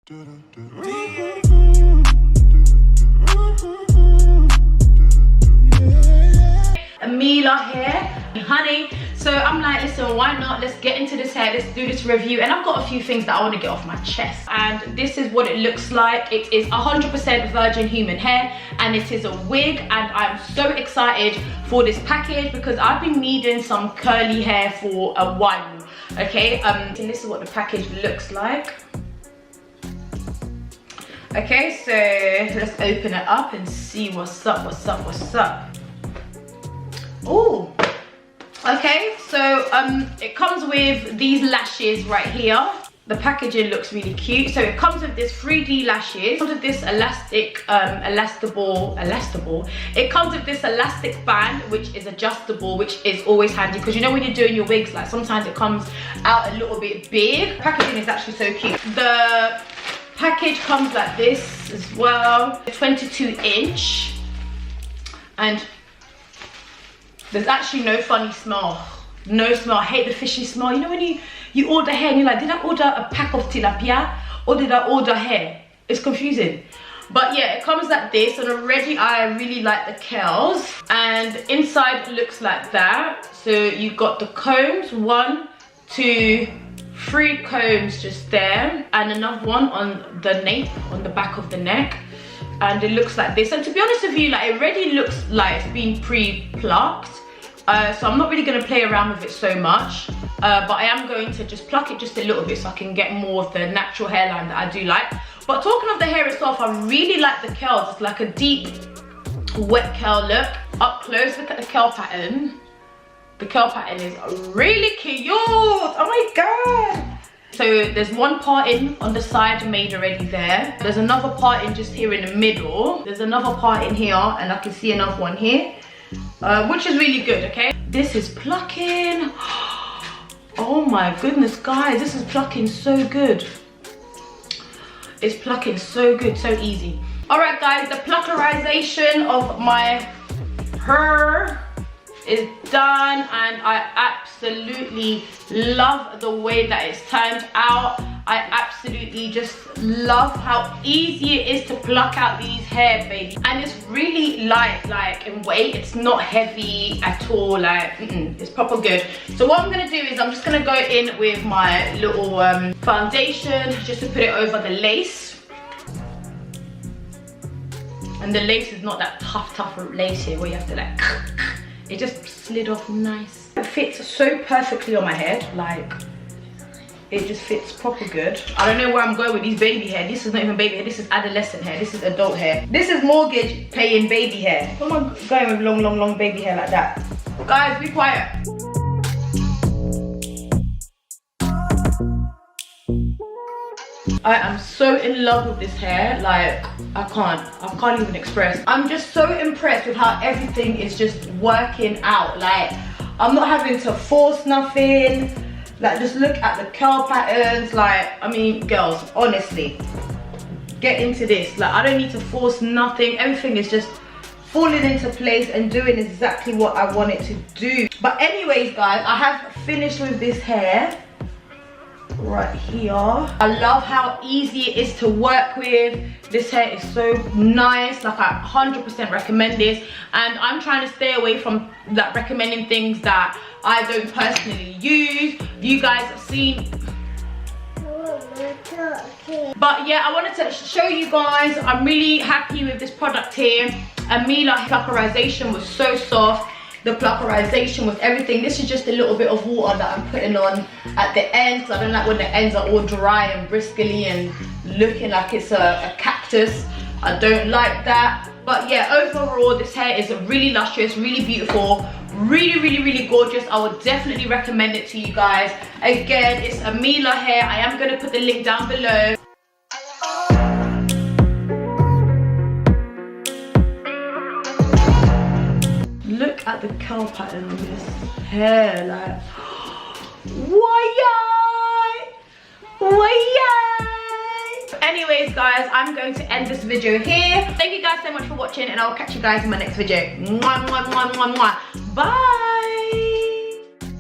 Amella hair, honey. So I'm like, listen, why not? Let's get into this hair. Let's do this review. And I've got a few things that I want to get off my chest. And this is what it looks like. It is 100% virgin human hair, and it is a wig. And I'm so excited for this package because I've been needing some curly hair for a while. Okay, and this is what the package looks like. Okay, so let's open it up and see what's up, what's up, what's up. Oh, okay, so it comes with these lashes right here. The packaging looks really cute. So it comes with this 3D lashes. It comes with this elastable. It comes with this elastic band, which is adjustable, which is always handy because you know when you're doing your wigs, like sometimes it comes out a little bit big. Packaging is actually so cute. The package comes like this as well, 22-inch, and there's actually no funny smell. No smell. I hate the fishy smell. You know when you order hair and you're like, did I order a pack of tilapia or did I order hair? It's confusing. But yeah, it comes like this, and already I really like the curls. And inside looks like that. So you've got the combs, 1, 2, 3 combs just there, and another one on the nape, on the back of the neck. And it looks like this. And to be honest with you, like, it already looks like it's been pre-plucked. So I'm not really going to play around with it so much. But I am going to just pluck it just a little bit so I can get more of the natural hairline that I do like. But talking of the hair itself, I really like the curls. It's like a deep, wet curl look. Up close, look at the curl pattern. The curl pattern is really cute. Oh my god. So there's one parting on the side made already there. There's another parting just here in the middle. There's another part in here, and I can see another one here, which is really good, okay? This is plucking. Oh my goodness, guys, this is plucking so good. It's plucking so good, so easy. All right, guys, the pluckerization of my hair is done, and I absolutely love the way that it's turned out. I absolutely just love how easy it is to pluck out these hair, baby. And it's really light, like in weight. It's not heavy at all, like it's proper good. So what I'm gonna do is I'm just gonna go in with my little foundation just to put it over the lace. And the lace is not that tough lace here where you have to like it just slid off nice. It fits so perfectly on my head, like it just fits proper good. I don't know where I'm going with these baby hair. This is not even baby hair, this is adolescent hair, this is adult hair. This is mortgage paying baby hair. Where am I going with long baby hair like that? Guys, be quiet. I am so in love with this hair, like I can't even express. I'm just so impressed with how everything is just working out. Like I'm not having to force nothing. Like just look at the curl patterns. Like, I mean, girls, honestly, get into this. Like I don't need to force nothing. Everything is just falling into place and doing exactly what I want it to do. But anyways, guys, I have finished with this hair right here. I love how easy it is to work with. This hair is so nice. Like I 100% recommend this, and I'm trying to stay away from like recommending things that I don't personally use. You guys have seen. But yeah, I wanted to show you guys, I'm really happy with this product here. Amella pluckerization was so soft. The pluckerization with everything. This is just a little bit of water that I'm putting on at the ends. I don't like when the ends are all dry and bristly and looking like it's a cactus. I don't like that. But yeah, overall this hair is really lustrous, really beautiful, really gorgeous. I would definitely recommend it to you guys. Again, it's Amella hair. I am going to put the link down below. Look at the curl pattern on this hair, like, why? Anyways, guys, I'm going to end this video here. Thank you guys so much for watching, and I'll catch you guys in my next video. Mwah, mwah, mwah, mwah, mwah. Bye.